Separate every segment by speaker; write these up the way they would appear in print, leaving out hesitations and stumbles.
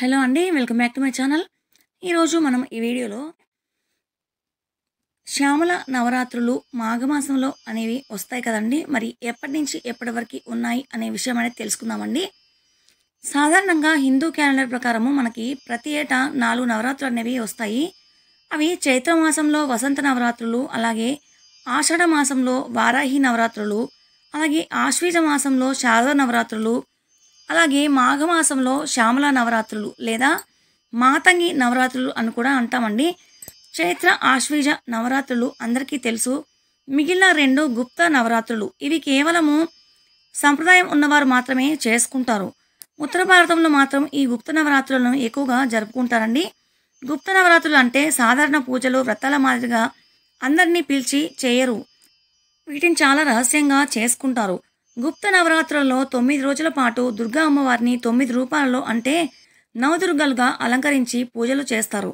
Speaker 1: Hello అండి. Welcome back to my channel. ఈరోజు మనం ఈ వీడియోలో శ్యామల నవరాత్రులు మాఘమాసంలో అనేవి వస్తాయి కదండి. మరి ఎప్పటి నుంచి ఎప్పటి వరకు ఉన్నాయి అనే విషయం అనేది తెలుసుకుందామండి. సాధారణంగా హిందూ క్యాలెండర్ ప్రకారము మనకి ప్రతి ఏటా 4 నవరాత్రులు అనేవి వస్తాయి. అవి చైత్ర మాసంలో వసంత నవరాత్రులు, అలాగే ఆషాఢ మాసంలో వారాహి నవరాత్రులు, అలాగే ఆశ్వీజ మాసంలో శారద నవరాత్రులు, అలాగే మాఘమాసంలో శ్యామల నవరాత్రులు లేదా మాతంగి నవరాత్రులు అని కూడా అంటామండి. చైత్ర ఆశ్వీజ నవరాత్రులు అందరికీ తెలుసు. మిగిలిన 2 గుప్త నవరాత్రులు. ఇవి కేవలము సంప్రదాయం ఉన్నవారు మాత్రమే చేసుకుంటారు. ఉత్తర భారతంలో మాత్రం ఈ గుప్త నవరాత్రులను ఎక్కువగా జరుపుకుంటారండి. గుప్త నవరాత్రులు అంటే సాధారణ పూజలు, వ్రతాల మాదిరిగా అందరినీ పిలిచి చేయరు. వీటిని చాలా రహస్యంగా చేసుకుంటారు. గుప్త నవరాత్రులలో 9 రోజుల పాటు దుర్గా అమ్మవారిని 9 రూపాలలో అంటే నవదుర్గలుగా అలంకరించి పూజలు చేస్తారు.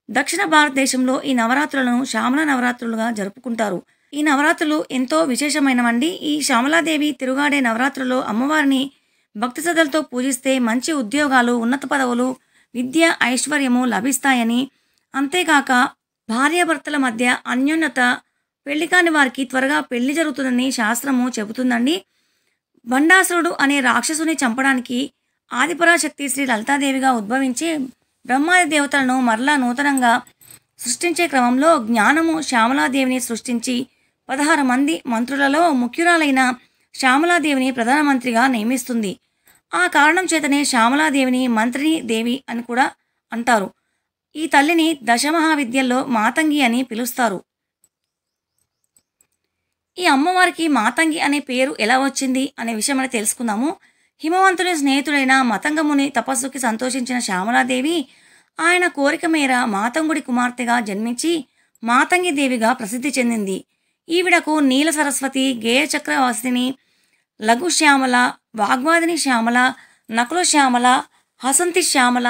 Speaker 1: దక్షిణ భారతదేశంలో ఈ నవరాత్రులను శ్యామల నవరాత్రులుగా జరుపుకుంటారు. ఈ నవరాత్రులు ఎంతో విశేషమైనవండి. ఈ శ్యామలాదేవి తిరుగాడే నవరాత్రుల్లో అమ్మవారిని భక్తి శ్రద్ధలతో పూజిస్తే మంచి ఉద్యోగాలు, ఉన్నత పదవులు, విద్య, ఐశ్వర్యము లభిస్తాయని, అంతేకాక భార్యాభర్తల మధ్య అన్యోన్యత, పెళ్లి కాని వారికి త్వరగా పెళ్లి జరుగుతుందని శాస్త్రము చెబుతుందండి. బండాసురుడు అనే రాక్షసుని చంపడానికి ఆదిపరాశక్తి శ్రీ లలితాదేవిగా ఉద్భవించి బ్రహ్మాది దేవతలను మరలా నూతనంగా సృష్టించే క్రమంలో జ్ఞానము శ్యామలాదేవిని సృష్టించి 16 మంది మంత్రులలో ముఖ్యురాలైన శ్యామలాదేవిని ప్రధానమంత్రిగా నియమిస్తుంది. ఆ కారణం చేతనే శ్యామలాదేవిని మంత్రిని దేవి అని కూడా అంటారు. ఈ తల్లిని దశమహావిద్యల్లో మాతంగి అని పిలుస్తారు. ఈ అమ్మవారికి మాతంగి అనే పేరు ఎలా వచ్చింది అనే విషయం అనేది తెలుసుకుందాము. హిమవంతుని స్నేహితుడైన మతంగముని తపస్సుకి సంతోషించిన శ్యామలాదేవి ఆయన కోరిక మేర మాతంగుడి కుమార్తెగా జన్మించి మాతంగి దేవిగా ప్రసిద్ధి చెందింది. ఈవిడకు నీల సరస్వతి, గేయ చక్రవాసిని, లఘు శ్యామల, వాగ్వాదిని శ్యామల, నకుల శ్యామల, హసంతి శ్యామల,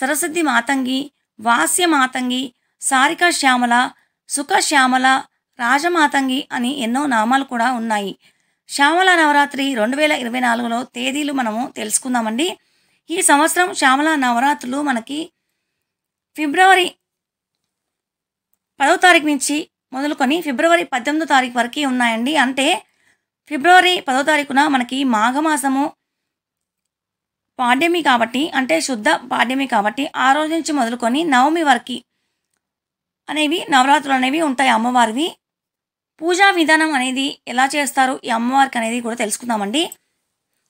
Speaker 1: సరస్వతి మాతంగి, వాస్య మాతంగి, సారికా శ్యామల, సుఖ శ్యామల, రాజమాతంగి అని ఎన్నో నామాలు కూడా ఉన్నాయి. శ్యామల నవరాత్రి 2024లో తేదీలు మనము తెలుసుకుందామండి. ఈ సంవత్సరం శ్యామల నవరాత్రులు మనకి ఫిబ్రవరి 10వ తారీఖు నుంచి మొదలుకొని ఫిబ్రవరి 18వ తారీఖు వరకు ఉన్నాయండి. అంటే ఫిబ్రవరి 10వ తారీఖున మనకి మాఘమాసము పాడ్యమి కాబట్టి, అంటే శుద్ధ పాడ్యమి కాబట్టి ఆ రోజు నుంచి మొదలుకొని నవమి వరకు అనేవి నవరాత్రులు అనేవి ఉంటాయి అమ్మవారివి. పూజా విధానం అనేది ఎలా చేస్తారు ఈ అమ్మవారికి అనేది కూడా తెలుసుకుందామండి.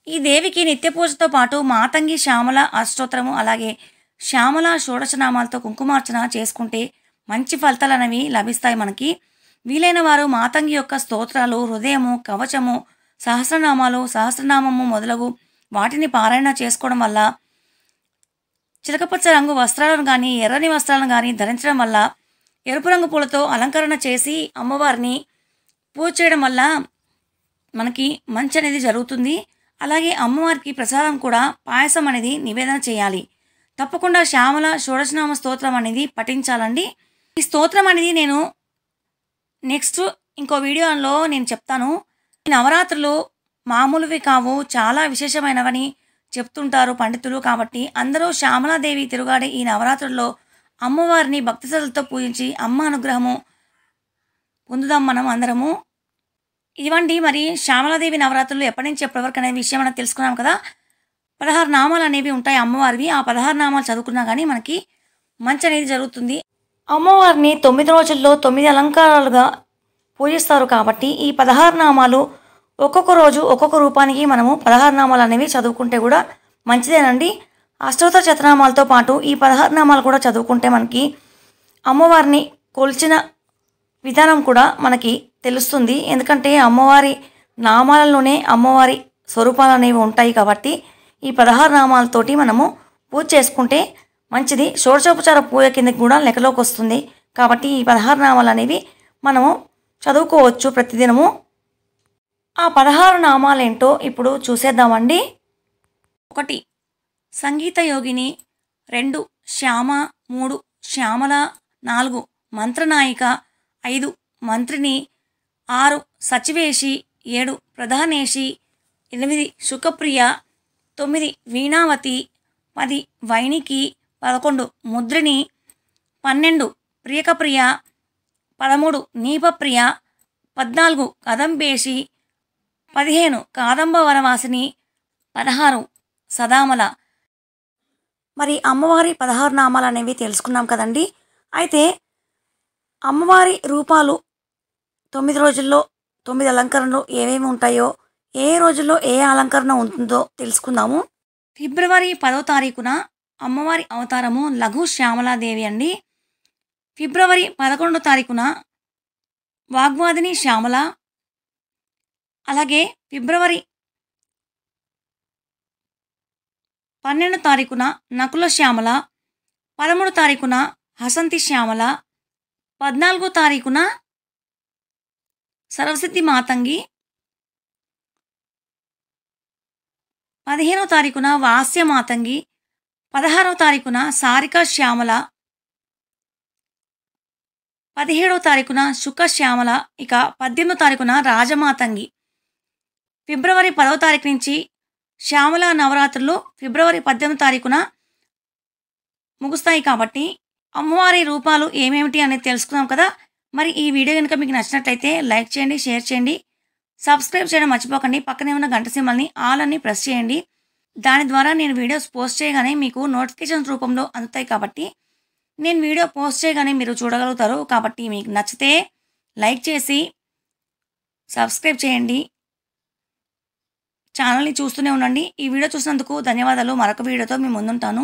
Speaker 1: ఈ దేవికి నిత్య పూజతో పాటు మాతంగి శ్యామల అష్టోత్తరము, అలాగే శ్యామల షోడశనామాలతో కుంకుమార్చన చేసుకుంటే మంచి ఫలితాలు అనేవి లభిస్తాయి మనకి. వీలైన వారు మాతంగి యొక్క స్తోత్రాలు, హృదయము, కవచము, సహస్రనామాలు, సహస్రనామము మొదలగు వాటిని పారాయణ చేసుకోవడం వల్ల, చిలకపచ్చ రంగు వస్త్రాలను కానీ ఎర్రని వస్త్రాలను కానీ ధరించడం వల్ల, ఎరుపు రంగు పూలతో అలంకరణ చేసి అమ్మవారిని పూజ చేయడం వల్ల మనకి మంచి అనేది జరుగుతుంది. అలాగే అమ్మవారికి ప్రసాదం కూడా పాయసం అనేది నివేదన చేయాలి. తప్పకుండా శ్యామల షోడశనామ స్తోత్రం అనేది పఠించాలండి. ఈ స్తోత్రం అనేది నేను నెక్స్ట్ ఇంకో వీడియోలో నేను చెప్తాను. ఈ నవరాత్రులు మామూలువి కావు, చాలా విశేషమైనవని చెప్తుంటారు పండితులు. కాబట్టి అందరూ శ్యామలాదేవి తిరుగాడే ఈ నవరాత్రుల్లో అమ్మవారిని భక్తి శ్రద్ధలతో పూజించి అమ్మ అనుగ్రహము పొందుదాం మనం అందరము. ఇవ్వండి మరి శ్యామలాదేవి నవరాత్రులు ఎప్పటి నుంచి ఎప్పటి వరకు అనే విషయం మనం తెలుసుకున్నాం కదా. 16 నామాలు అనేవి ఉంటాయి అమ్మవారివి. ఆ 16 నామాలు చదువుకున్నా కానీ మనకి మంచి అనేది జరుగుతుంది. అమ్మవారిని 9 రోజుల్లో 9 అలంకారాలుగా పూజిస్తారు కాబట్టి ఈ 16 నామాలు ఒక్కొక్క రోజు ఒక్కొక్క రూపానికి మనము 16 నామాలు అనేవి చదువుకుంటే కూడా మంచిదేనండి. అష్టోత్తర శతనామాలతో పాటు ఈ 16 నామాలు కూడా చదువుకుంటే మనకి అమ్మవారిని కొలిచిన విధానం కూడా మనకి తెలుస్తుంది. ఎందుకంటే అమ్మవారి నామాలలోనే అమ్మవారి స్వరూపాలు అనేవి ఉంటాయి కాబట్టి ఈ 16 నామాలతోటి మనము పూజ చేసుకుంటే మంచిది. షోడశోపచార పూజ కిందకి కూడా లెక్కలోకి వస్తుంది. కాబట్టి ఈ 16 నామాలు అనేవి మనము చదువుకోవచ్చు ప్రతిదినము. ఆ 16 నామాలు ఏంటో ఇప్పుడు చూసేద్దామండి. 1 సంగీత యోగిని, 2 శ్యామ, 3 శ్యామల, 4 మంత్రనాయిక, 5 మంత్రిని, 6 సచివేషి, 7 ప్రధానేషి, 8 శుకప్రియ, 9 వీణావతి, 10 వైనికి, 11 ముద్రిని, 12 ప్రియకప్రియ, 13 నీపప్రియ, 14 కదంబేషి, 15 కాదంబ వనవాసిని, 16 సదామల. మరి అమ్మవారి 16 నామాలు అనేవి తెలుసుకున్నాం కదండి. అయితే అమ్మవారి రూపాలు 9 రోజుల్లో 9 అలంకరణలు ఏమేమి ఉంటాయో, ఏ రోజుల్లో ఏ అలంకరణ ఉంటుందో తెలుసుకుందాము. ఫిబ్రవరి 10వ తారీఖున అమ్మవారి అవతారము లఘు శ్యామలాదేవి అండి. ఫిబ్రవరి 11వ తారీఖున వాగ్వాదిని శ్యామల. అలాగే ఫిబ్రవరి 12వ తారీఖున నకుల శ్యామల, 13వ తారీఖున హసంతి శ్యామల, 14వ తారీఖున సరస్వతి మాతంగి, 15వ తారీఖున వాస్య మాతంగి, 16వ తారీఖున సారిక శ్యామల, 17వ తారీఖున శుక శ్యామల, ఇక 18వ తారీఖున రాజమాతంగి. ఫిబ్రవరి 10వ తారీఖు నుంచి శ్యామల నవరాత్రులు ఫిబ్రవరి 18వ తారీఖున ముగుస్తాయి. కాబట్టి అమ్మవారి రూపాలు ఏమేమిటి అనేది తెలుసుకున్నాం కదా. మరి ఈ వీడియో కనుక మీకు నచ్చినట్లయితే లైక్ చేయండి, షేర్ చేయండి, సబ్స్క్రైబ్ చేయడం మర్చిపోకండి. పక్కనే ఉన్న గంట సింబల్ని ఆల్ అని ప్రెస్ చేయండి. దాని ద్వారా నేను వీడియోస్ పోస్ట్ చేయగానే మీకు నోటిఫికేషన్స్ రూపంలో అందుతాయి. కాబట్టి నేను వీడియో పోస్ట్ చేయగానే మీరు చూడగలుగుతారు. కాబట్టి మీకు నచ్చితే లైక్ చేసి సబ్స్క్రైబ్ చేయండి. ఛానల్ని చూస్తూనే ఉండండి. ఈ వీడియో చూసినందుకు ధన్యవాదాలు. మరొక వీడియోతో మీ ముందుంటాను.